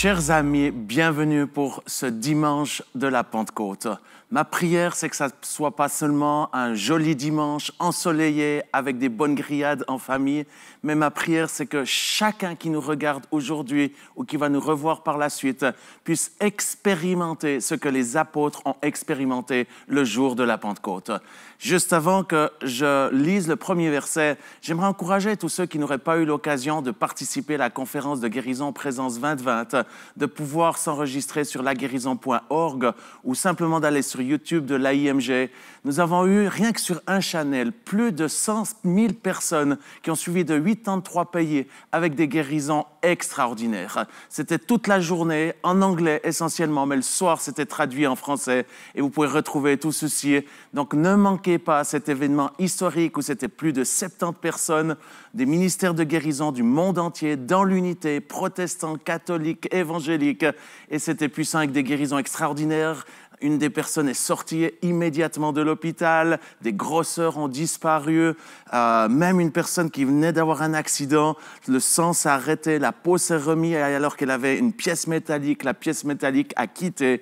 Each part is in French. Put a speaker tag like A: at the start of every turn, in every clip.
A: Chers amis, bienvenue pour ce dimanche de la Pentecôte. Ma prière, c'est que ça ne soit pas seulement un joli dimanche ensoleillé avec des bonnes grillades en famille, mais ma prière, c'est que chacun qui nous regarde aujourd'hui ou qui va nous revoir par la suite puisse expérimenter ce que les apôtres ont expérimenté le jour de la Pentecôte. Juste avant que je lise le premier verset, j'aimerais encourager tous ceux qui n'auraient pas eu l'occasion de participer à la conférence de guérison Présence 2020, de pouvoir s'enregistrer sur laguérison.org ou simplement d'aller sur YouTube de l'AIMG. Nous avons eu, rien que sur un channel, plus de 100 000 personnes qui ont suivi de 83 pays avec des guérisons extraordinaires. C'était toute la journée, en anglais essentiellement, mais le soir, c'était traduit en français et vous pouvez retrouver tout ceci. Donc, ne manquez pas cet événement historique où c'était plus de 70 personnes, des ministères de guérison du monde entier, dans l'unité, protestants, catholiques, évangéliques, et c'était puissant avec des guérisons extraordinaires. Une des personnes est sortie immédiatement de l'hôpital, des grosseurs ont disparu, même une personne qui venait d'avoir un accident, le sang s'est arrêté, la peau s'est remise alors qu'elle avait une pièce métallique, la pièce métallique a quitté.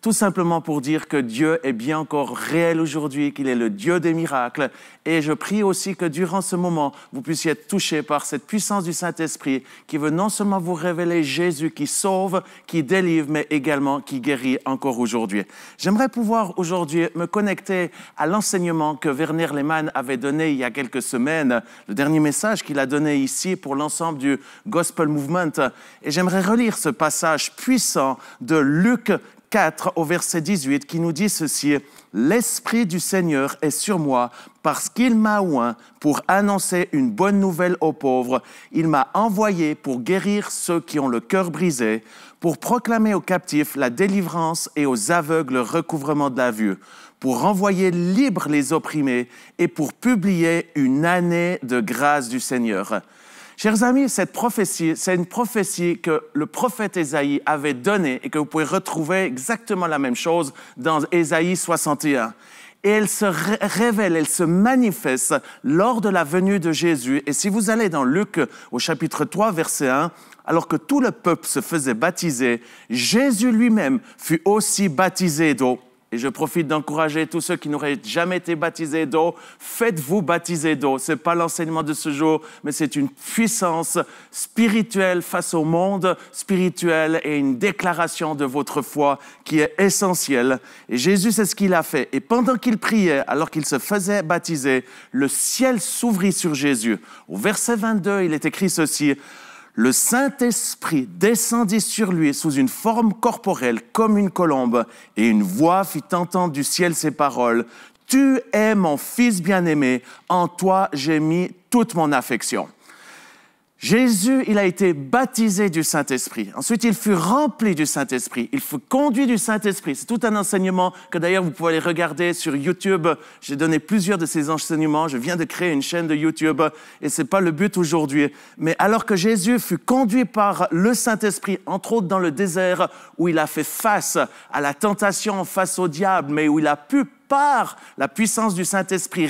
A: Tout simplement pour dire que Dieu est bien encore réel aujourd'hui, qu'il est le Dieu des miracles. Et je prie aussi que durant ce moment, vous puissiez être touchés par cette puissance du Saint-Esprit qui veut non seulement vous révéler Jésus qui sauve, qui délivre, mais également qui guérit encore aujourd'hui. J'aimerais pouvoir aujourd'hui me connecter à l'enseignement que Werner Lehmann avait donné il y a quelques semaines, le dernier message qu'il a donné ici pour l'ensemble du Gospel Movement. Et j'aimerais relire ce passage puissant de Luc 4 au verset 18 qui nous dit ceci: « L'Esprit du Seigneur est sur moi parce qu'il m'a oint pour annoncer une bonne nouvelle aux pauvres. Il m'a envoyé pour guérir ceux qui ont le cœur brisé, pour proclamer aux captifs la délivrance et aux aveugles le recouvrement de la vue, pour renvoyer libres les opprimés et pour publier une année de grâce du Seigneur. » Chers amis, cette prophétie, c'est une prophétie que le prophète Ésaïe avait donnée et que vous pouvez retrouver exactement la même chose dans Ésaïe 61. Et elle se révèle, elle se manifeste lors de la venue de Jésus. Et si vous allez dans Luc au chapitre 3, verset 1, alors que tout le peuple se faisait baptiser, Jésus lui-même fut aussi baptisé d'eau. Et je profite d'encourager tous ceux qui n'auraient jamais été baptisés d'eau. Faites-vous baptiser d'eau. Ce n'est pas l'enseignement de ce jour, mais c'est une puissance spirituelle face au monde spirituel et une déclaration de votre foi qui est essentielle. Et Jésus, c'est ce qu'il a fait. Et pendant qu'il priait, alors qu'il se faisait baptiser, le ciel s'ouvrit sur Jésus. Au verset 22, il est écrit ceci: « Le Saint-Esprit descendit sur lui sous une forme corporelle comme une colombe, et une voix fit entendre du ciel ces paroles: « Tu es mon Fils bien-aimé, en toi j'ai mis toute mon affection. » Jésus, il a été baptisé du Saint-Esprit. Ensuite, il fut rempli du Saint-Esprit. Il fut conduit du Saint-Esprit. C'est tout un enseignement que d'ailleurs vous pouvez aller regarder sur YouTube. J'ai donné plusieurs de ces enseignements. Je viens de créer une chaîne de YouTube et c'est pas le but aujourd'hui. Mais alors que Jésus fut conduit par le Saint-Esprit, entre autres dans le désert où il a fait face à la tentation, face au diable, mais où il a pu par la puissance du Saint-Esprit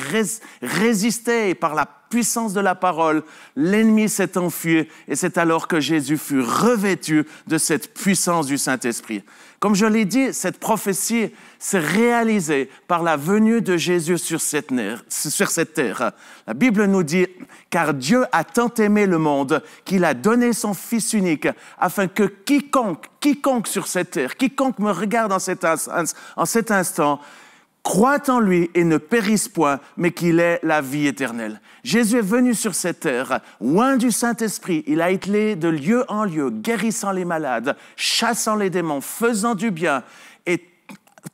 A: résister et par la puissance de la parole, l'ennemi s'est enfui et c'est alors que Jésus fut revêtu de cette puissance du Saint-Esprit. Comme je l'ai dit, cette prophétie s'est réalisée par la venue de Jésus sur cette terre. La Bible nous dit « Car Dieu a tant aimé le monde qu'il a donné son Fils unique afin que quiconque sur cette terre, quiconque me regarde en cet instant, croit en lui et ne périsse point, mais qu'il ait la vie éternelle. » Jésus est venu sur cette terre, oint du Saint-Esprit. Il a été de lieu en lieu, guérissant les malades, chassant les démons, faisant du bien et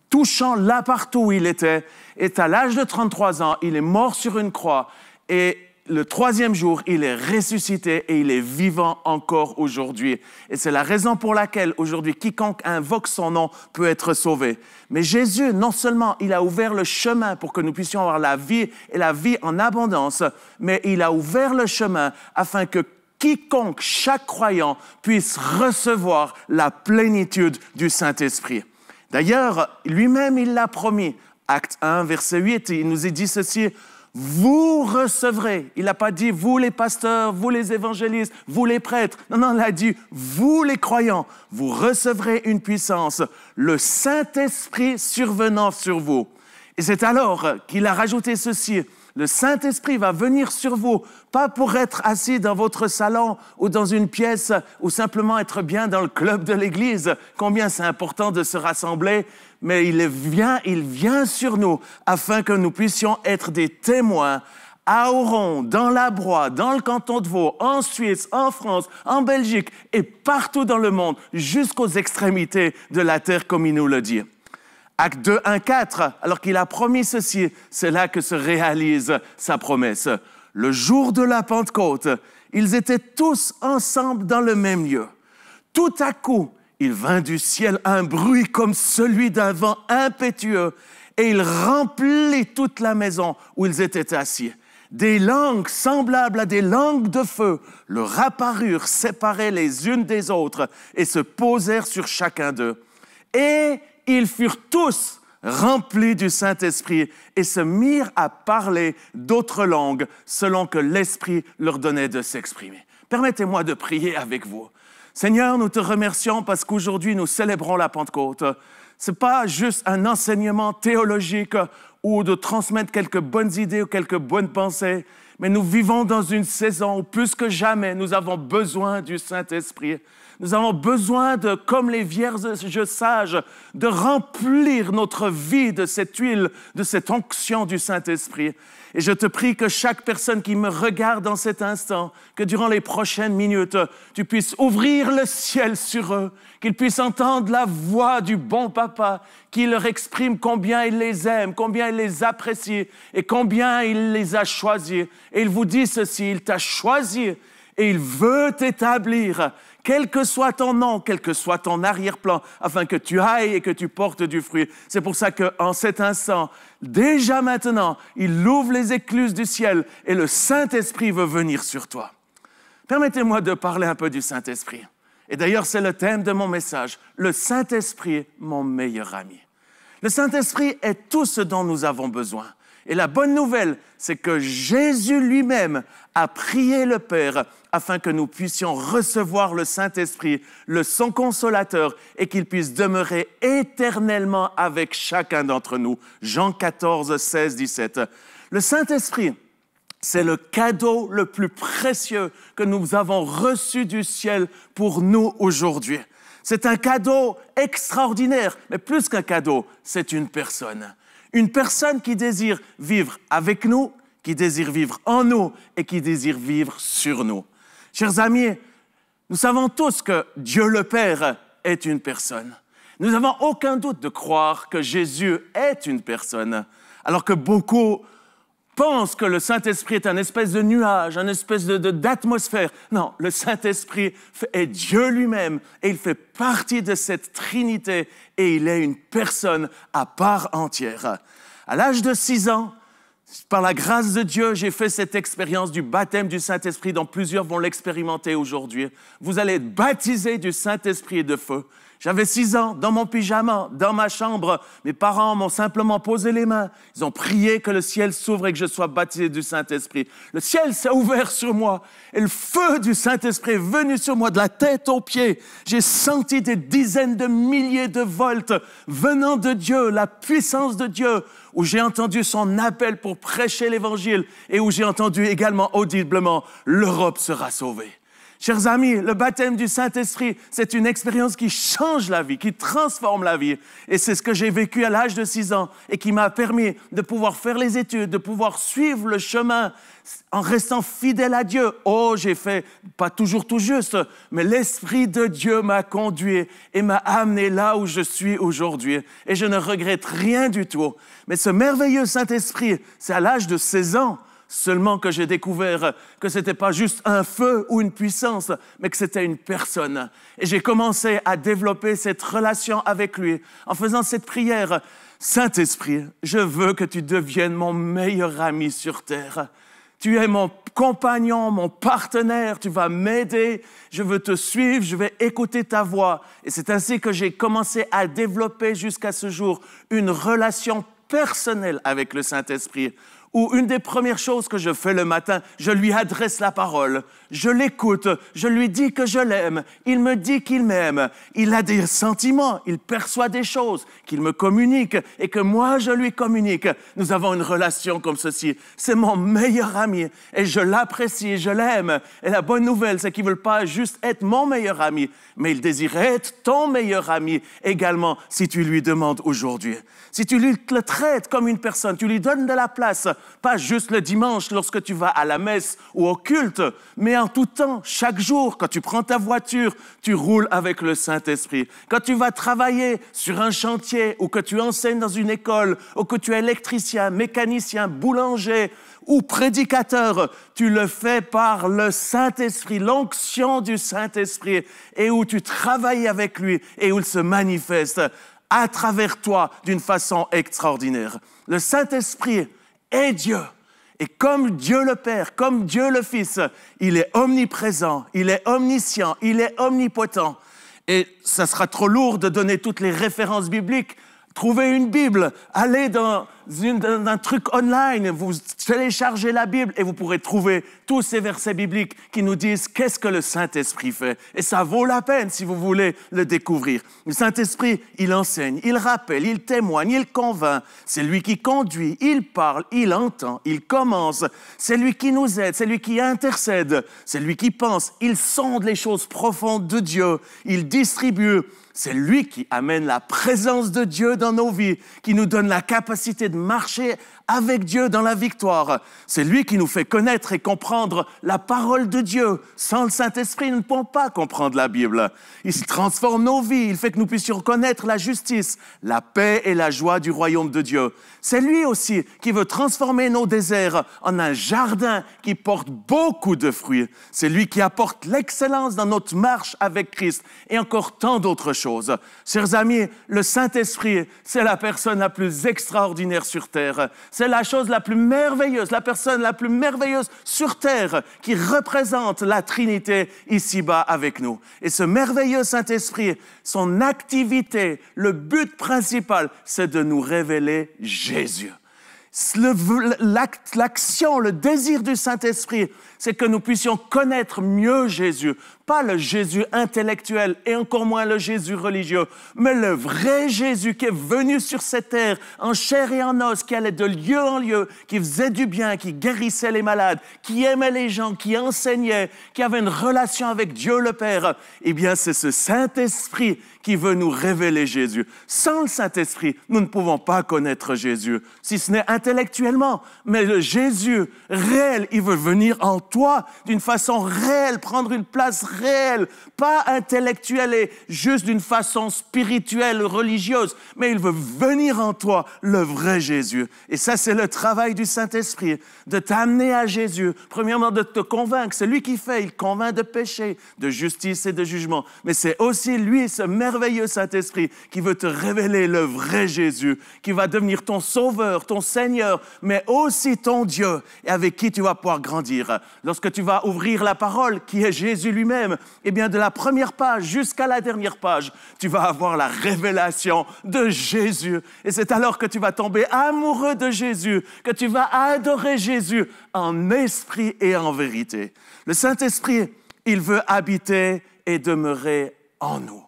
A: touchant là partout où il était. Et à l'âge de 33 ans, il est mort sur une croix et le troisième jour, il est ressuscité et il est vivant encore aujourd'hui. Et c'est la raison pour laquelle aujourd'hui, quiconque invoque son nom peut être sauvé. Mais Jésus, non seulement il a ouvert le chemin pour que nous puissions avoir la vie et la vie en abondance, mais il a ouvert le chemin afin que quiconque, chaque croyant, puisse recevoir la plénitude du Saint-Esprit. D'ailleurs, lui-même, il l'a promis. Acte 1, verset 8, il nous a dit ceci: « vous recevrez. Il n'a pas dit vous les pasteurs, vous les évangélistes, vous les prêtres. Non, il a dit vous les croyants, vous recevrez une puissance, le Saint-Esprit survenant sur vous. Et c'est alors qu'il a rajouté ceci. Le Saint-Esprit va venir sur vous, pas pour être assis dans votre salon ou dans une pièce ou simplement être bien dans le club de l'Église. Combien c'est important de se rassembler, mais il vient sur nous afin que nous puissions être des témoins à Oron, dans la Broye, dans le canton de Vaud, en Suisse, en France, en Belgique et partout dans le monde, jusqu'aux extrémités de la terre, comme il nous le dit. Acte 2, 1, 4, alors qu'il a promis ceci, c'est là que se réalise sa promesse. Le jour de la Pentecôte, ils étaient tous ensemble dans le même lieu. Tout à coup, il vint du ciel un bruit comme celui d'un vent impétueux et il remplit toute la maison où ils étaient assis. Des langues semblables à des langues de feu leur apparurent séparées les unes des autres et se posèrent sur chacun d'eux. Et ils furent tous remplis du Saint-Esprit et se mirent à parler d'autres langues selon que l'Esprit leur donnait de s'exprimer. Permettez-moi de prier avec vous. Seigneur, nous te remercions parce qu'aujourd'hui, nous célébrons la Pentecôte. Ce n'est pas juste un enseignement théologique ou de transmettre quelques bonnes idées ou quelques bonnes pensées, mais nous vivons dans une saison où plus que jamais, nous avons besoin du Saint-Esprit. Nous avons besoin de, comme les vierges sages, de remplir notre vie de cette huile, de cette onction du Saint-Esprit. Et je te prie que chaque personne qui me regarde dans cet instant, que durant les prochaines minutes, tu puisses ouvrir le ciel sur eux, qu'ils puissent entendre la voix du bon Papa qui leur exprime combien il les aime, combien il les apprécie et combien il les a choisis. Et il vous dit ceci, il t'a choisi et il veut t'établir, quel que soit ton nom, quel que soit ton arrière-plan, afin que tu ailles et que tu portes du fruit. C'est pour ça qu'en cet instant, déjà maintenant, il ouvre les écluses du ciel et le Saint-Esprit veut venir sur toi. Permettez-moi de parler un peu du Saint-Esprit. Et d'ailleurs, c'est le thème de mon message. Le Saint-Esprit, mon meilleur ami. Le Saint-Esprit est tout ce dont nous avons besoin. Et la bonne nouvelle, c'est que Jésus lui-même a prié le Père afin que nous puissions recevoir le Saint-Esprit, son consolateur, et qu'il puisse demeurer éternellement avec chacun d'entre nous. Jean 14, 16, 17. Le Saint-Esprit, c'est le cadeau le plus précieux que nous avons reçu du ciel pour nous aujourd'hui. C'est un cadeau extraordinaire, mais plus qu'un cadeau, c'est une personne. Une personne qui désire vivre avec nous, qui désire vivre en nous et qui désire vivre sur nous. Chers amis, nous savons tous que Dieu le Père est une personne. Nous n'avons aucun doute de croire que Jésus est une personne, alors que beaucoup pensent que le Saint-Esprit est un espèce de nuage, une espèce d'atmosphère. Non, le Saint-Esprit est Dieu lui-même et il fait partie de cette Trinité et il est une personne à part entière. À l'âge de 6 ans, par la grâce de Dieu, j'ai fait cette expérience du baptême du Saint-Esprit dont plusieurs vont l'expérimenter aujourd'hui. Vous allez être baptisés du Saint-Esprit et de feu. J'avais 6 ans, dans mon pyjama, dans ma chambre. Mes parents m'ont simplement posé les mains. Ils ont prié que le ciel s'ouvre et que je sois baptisé du Saint-Esprit. Le ciel s'est ouvert sur moi et le feu du Saint-Esprit est venu sur moi de la tête aux pieds. J'ai senti des dizaines de milliers de volts venant de Dieu, la puissance de Dieu, où j'ai entendu son appel pour prêcher l'Évangile et où j'ai entendu également audiblement « L'Europe sera sauvée ». Chers amis, le baptême du Saint-Esprit, c'est une expérience qui change la vie, qui transforme la vie. Et c'est ce que j'ai vécu à l'âge de 6 ans et qui m'a permis de pouvoir faire les études, de pouvoir suivre le chemin en restant fidèle à Dieu. Oh, j'ai fait, pas toujours tout juste, mais l'Esprit de Dieu m'a conduit et m'a amené là où je suis aujourd'hui. Et je ne regrette rien du tout. Mais ce merveilleux Saint-Esprit, c'est à l'âge de 16 ans, seulement que j'ai découvert que ce n'était pas juste un feu ou une puissance, mais que c'était une personne. Et j'ai commencé à développer cette relation avec lui en faisant cette prière. Saint-Esprit, je veux que tu deviennes mon meilleur ami sur terre. Tu es mon compagnon, mon partenaire, tu vas m'aider, je veux te suivre, je vais écouter ta voix. Et c'est ainsi que j'ai commencé à développer jusqu'à ce jour une relation personnelle avec le Saint-Esprit, Ou une des premières choses que je fais le matin, je lui adresse la parole, je l'écoute, je lui dis que je l'aime, il me dit qu'il m'aime, il a des sentiments, il perçoit des choses, qu'il me communique et que moi je lui communique. Nous avons une relation comme ceci. C'est mon meilleur ami et je l'apprécie, je l'aime. Et la bonne nouvelle, c'est qu'il ne veut pas juste être mon meilleur ami, mais il désire être ton meilleur ami également si tu lui demandes aujourd'hui. Si tu le traites comme une personne, tu lui donnes de la place, pas juste le dimanche lorsque tu vas à la messe ou au culte, mais en tout temps, chaque jour, quand tu prends ta voiture, tu roules avec le Saint-Esprit. Quand tu vas travailler sur un chantier ou que tu enseignes dans une école ou que tu es électricien, mécanicien, boulanger ou prédicateur, tu le fais par le Saint-Esprit, l'onction du Saint-Esprit et où tu travailles avec lui et où il se manifeste à travers toi d'une façon extraordinaire. Le Saint-Esprit est Dieu. Et comme Dieu le Père, comme Dieu le Fils, il est omniprésent, il est omniscient, il est omnipotent. Et ça sera trop lourd de donner toutes les références bibliques. Trouvez une Bible, allez dans un truc online, vous téléchargez la Bible et vous pourrez trouver tous ces versets bibliques qui nous disent qu'est-ce que le Saint-Esprit fait. Et ça vaut la peine si vous voulez le découvrir. Le Saint-Esprit, il enseigne, il rappelle, il témoigne, il convainc. C'est lui qui conduit, il parle, il entend, il commence. C'est lui qui nous aide, c'est lui qui intercède, c'est lui qui pense. Il sonde les choses profondes de Dieu, il distribue. C'est lui qui amène la présence de Dieu dans nos vies, qui nous donne la capacité de marcher avec Dieu dans la victoire. C'est lui qui nous fait connaître et comprendre la parole de Dieu. Sans le Saint-Esprit, nous ne pouvons pas comprendre la Bible. Il transforme nos vies, il fait que nous puissions connaître la justice, la paix et la joie du royaume de Dieu. C'est lui aussi qui veut transformer nos déserts en un jardin qui porte beaucoup de fruits. C'est lui qui apporte l'excellence dans notre marche avec Christ et encore tant d'autres choses. Chers amis, le Saint-Esprit, c'est la personne la plus extraordinaire sur terre. C'est la chose la plus merveilleuse, la personne la plus merveilleuse sur terre qui représente la Trinité ici-bas avec nous. Et ce merveilleux Saint-Esprit, son activité, le but principal, c'est de nous révéler Jésus. L'action, le désir du Saint-Esprit, c'est que nous puissions connaître mieux Jésus. Pas le Jésus intellectuel et encore moins le Jésus religieux, mais le vrai Jésus qui est venu sur cette terre en chair et en os, qui allait de lieu en lieu, qui faisait du bien, qui guérissait les malades, qui aimait les gens, qui enseignait, qui avait une relation avec Dieu le Père. Eh bien, c'est ce Saint-Esprit qui veut nous révéler Jésus. Sans le Saint-Esprit, nous ne pouvons pas connaître Jésus, si ce n'est intellectuellement. Mais le Jésus réel, il veut venir en toi d'une façon réelle, prendre une place réelle, pas intellectuelle et juste d'une façon spirituelle, religieuse, mais il veut venir en toi, le vrai Jésus. Et ça, c'est le travail du Saint-Esprit, de t'amener à Jésus. Premièrement, de te convaincre. C'est lui qui fait, il convainc de péché, de justice et de jugement. Mais c'est aussi lui, ce merveilleux Saint-Esprit, qui veut te révéler le vrai Jésus, qui va devenir ton sauveur, ton Seigneur, mais aussi ton Dieu, et avec qui tu vas pouvoir grandir. Lorsque tu vas ouvrir la parole, qui est Jésus lui-même, eh bien, de la première page jusqu'à la dernière page, tu vas avoir la révélation de Jésus. Et c'est alors que tu vas tomber amoureux de Jésus, que tu vas adorer Jésus en esprit et en vérité. Le Saint-Esprit, il veut habiter et demeurer en nous.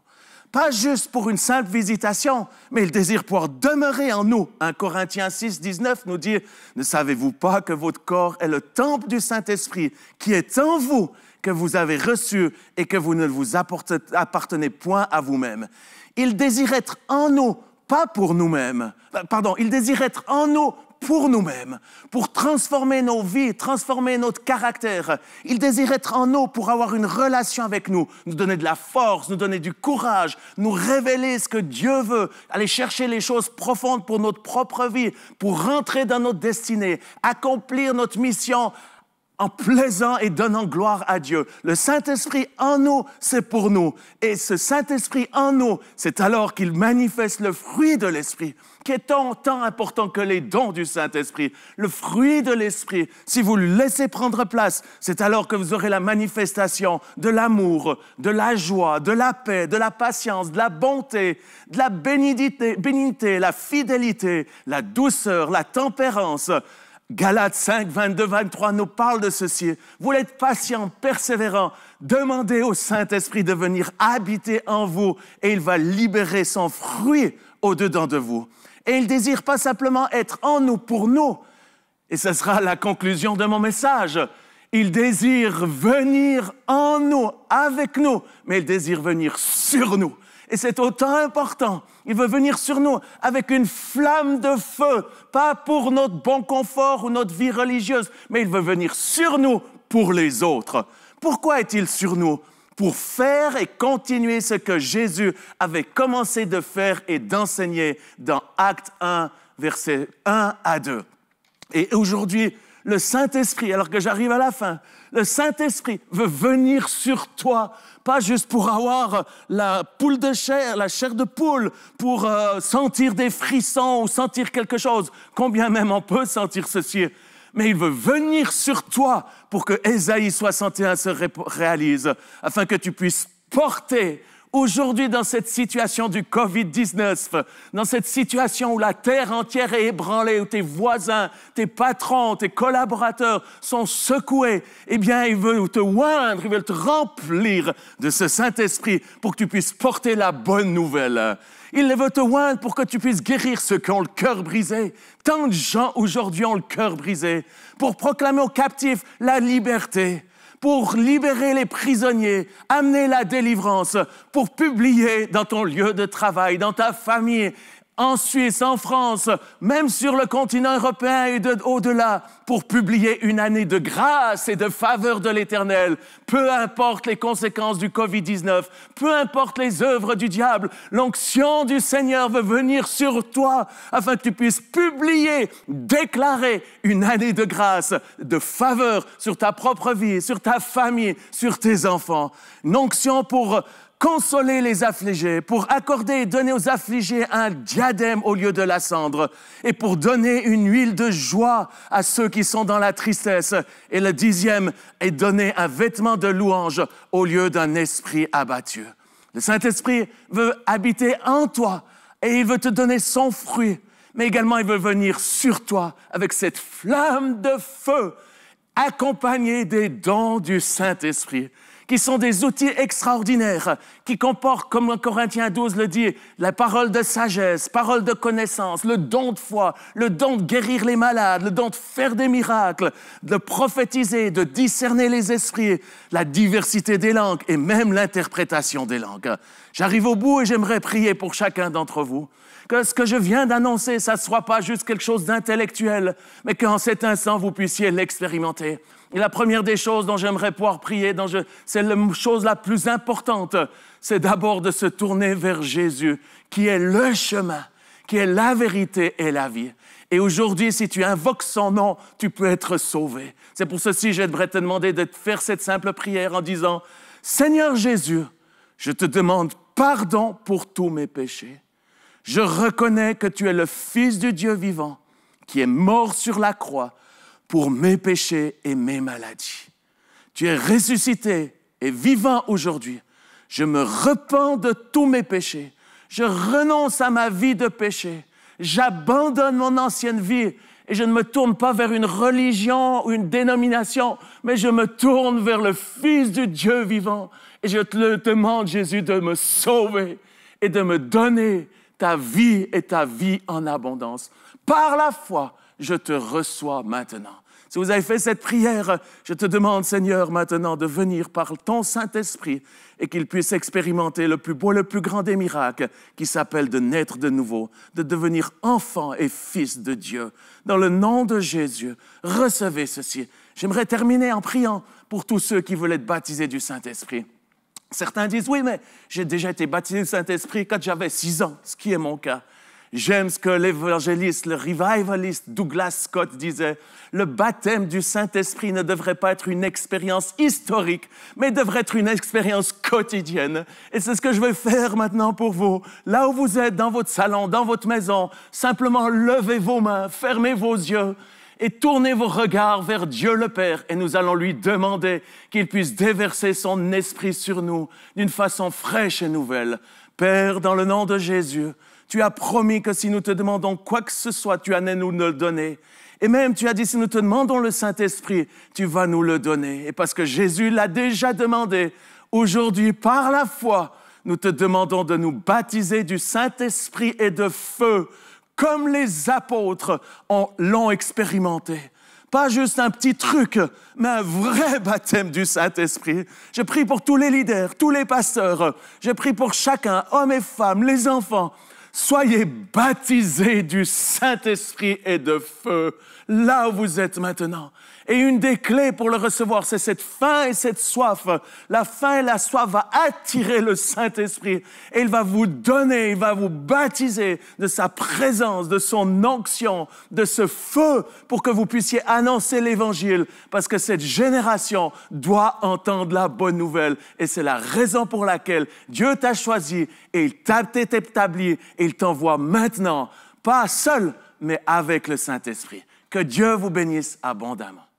A: Pas juste pour une simple visitation, mais il désire pouvoir demeurer en nous. 1 Corinthiens 6, 19 nous dit « Ne savez-vous pas que votre corps est le temple du Saint-Esprit qui est en vous, que vous avez reçu et que vous ne vous appartenez point à vous-même. » Il désire être en nous, pas pour nous-mêmes. Il désire être en nous pour nous-mêmes, pour transformer nos vies, transformer notre caractère. Il désire être en nous pour avoir une relation avec nous, nous donner de la force, nous donner du courage, nous révéler ce que Dieu veut, aller chercher les choses profondes pour notre propre vie, pour rentrer dans notre destinée, accomplir notre mission en plaisant et donnant gloire à Dieu. Le Saint-Esprit en nous, c'est pour nous. Et ce Saint-Esprit en nous, c'est alors qu'il manifeste le fruit de l'Esprit, qui est tant important que les dons du Saint-Esprit. Le fruit de l'Esprit, si vous le laissez prendre place, c'est alors que vous aurez la manifestation de l'amour, de la joie, de la paix, de la patience, de la bonté, de la bénignité, la fidélité, la douceur, la tempérance, Galates 5, 22, 23 nous parle de ceci. Vous êtes patients, persévérants, demandez au Saint-Esprit de venir habiter en vous et il va libérer son fruit au-dedans de vous. Et il désire pas simplement être en nous, pour nous. Et ce sera la conclusion de mon message. Il désire venir en nous, avec nous, mais il désire venir sur nous. Et c'est autant important. Il veut venir sur nous avec une flamme de feu, pas pour notre bon confort ou notre vie religieuse, mais il veut venir sur nous pour les autres. Pourquoi est-il sur nous? Pour faire et continuer ce que Jésus avait commencé de faire et d'enseigner dans Actes 1, versets 1 à 2. Et aujourd'hui, le Saint-Esprit, alors que j'arrive à la fin, le Saint-Esprit veut venir sur toi, pas juste pour avoir la poule de chair, la chair de poule, pour sentir des frissons ou sentir quelque chose, combien même on peut sentir ceci. Mais il veut venir sur toi pour que Ésaïe 61 se réalise, afin que tu puisses porter aujourd'hui dans cette situation du COVID-19, dans cette situation où la terre entière est ébranlée, où tes voisins, tes patrons, tes collaborateurs sont secoués, eh bien, il veut te oindre, il veut te remplir de ce Saint-Esprit pour que tu puisses porter la bonne nouvelle. Il veut te oindre pour que tu puisses guérir ceux qui ont le cœur brisé. Tant de gens aujourd'hui ont le cœur brisé. Pour proclamer aux captifs la liberté, pour libérer les prisonniers, amener la délivrance, pour publier dans ton lieu de travail, dans ta famille, en Suisse, en France, même sur le continent européen et au-delà, pour publier une année de grâce et de faveur de l'Éternel. Peu importe les conséquences du COVID-19, peu importe les œuvres du diable, l'onction du Seigneur veut venir sur toi afin que tu puisses publier, déclarer une année de grâce, de faveur sur ta propre vie, sur ta famille, sur tes enfants. Une onction pour consoler les affligés, pour accorder et donner aux affligés un diadème au lieu de la cendre, et pour donner une huile de joie à ceux qui sont dans la tristesse. Et le 10e est donner un vêtement de louange au lieu d'un esprit abattu. Le Saint-Esprit veut habiter en toi et il veut te donner son fruit, mais également il veut venir sur toi avec cette flamme de feu, accompagnée des dons du Saint-Esprit, qui sont des outils extraordinaires, qui comportent, comme Corinthiens 12 le dit, la parole de sagesse, parole de connaissance, le don de foi, le don de guérir les malades, le don de faire des miracles, de prophétiser, de discerner les esprits, la diversité des langues et même l'interprétation des langues. J'arrive au bout et j'aimerais prier pour chacun d'entre vous. Que ce que je viens d'annoncer, ça ne soit pas juste quelque chose d'intellectuel, mais qu'en cet instant, vous puissiez l'expérimenter. Et la première des choses dont j'aimerais pouvoir prier, c'est la chose la plus importante, c'est d'abord de se tourner vers Jésus, qui est le chemin, qui est la vérité et la vie. Et aujourd'hui, si tu invoques son nom, tu peux être sauvé. C'est pour ceci que j'aimerais te demander de faire cette simple prière en disant « Seigneur Jésus, je te demande pardon pour tous mes péchés. Je reconnais que tu es le Fils du Dieu vivant, qui est mort sur la croix pour mes péchés et mes maladies. Tu es ressuscité et vivant aujourd'hui. Je me repens de tous mes péchés. Je renonce à ma vie de péché. J'abandonne mon ancienne vie et je ne me tourne pas vers une religion ou une dénomination, mais je me tourne vers le Fils du Dieu vivant. Et je te demande, Jésus, de me sauver et de me donner ta vie et ta vie en abondance. Par la foi, je te reçois maintenant. Si vous avez fait cette prière, je te demande, Seigneur, maintenant de venir par ton Saint-Esprit et qu'il puisse expérimenter le plus beau, le plus grand des miracles qui s'appelle de naître de nouveau, de devenir enfant et fils de Dieu. Dans le nom de Jésus, recevez ceci. J'aimerais terminer en priant pour tous ceux qui veulent être baptisés du Saint-Esprit. Certains disent, oui, mais j'ai déjà été baptisé du Saint-Esprit quand j'avais 6 ans, ce qui est mon cas. J'aime ce que l'évangéliste, le revivaliste Douglas Scott disait. Le baptême du Saint-Esprit ne devrait pas être une expérience historique, mais devrait être une expérience quotidienne. Et c'est ce que je vais faire maintenant pour vous. Là où vous êtes, dans votre salon, dans votre maison, simplement levez vos mains, fermez vos yeux et tournez vos regards vers Dieu le Père. Et nous allons lui demander qu'il puisse déverser son esprit sur nous d'une façon fraîche et nouvelle. Père, dans le nom de Jésus, tu as promis que si nous te demandons quoi que ce soit, tu allais nous le donner. Et même, tu as dit, si nous te demandons le Saint-Esprit, tu vas nous le donner. Et parce que Jésus l'a déjà demandé, aujourd'hui, par la foi, nous te demandons de nous baptiser du Saint-Esprit et de feu, comme les apôtres l'ont expérimenté. Pas juste un petit truc, mais un vrai baptême du Saint-Esprit. Je prie pour tous les leaders, tous les pasteurs. Je prie pour chacun, hommes et femmes, les enfants. Soyez baptisés du Saint-Esprit et de feu, là où vous êtes maintenant. Et une des clés pour le recevoir, c'est cette faim et cette soif. La faim et la soif vont attirer le Saint-Esprit et il va vous donner, il va vous baptiser de sa présence, de son onction, de ce feu pour que vous puissiez annoncer l'Évangile parce que cette génération doit entendre la bonne nouvelle et c'est la raison pour laquelle Dieu t'a choisi et il t'a établi et il t'envoie maintenant, pas seul, mais avec le Saint-Esprit. Que Dieu vous bénisse abondamment.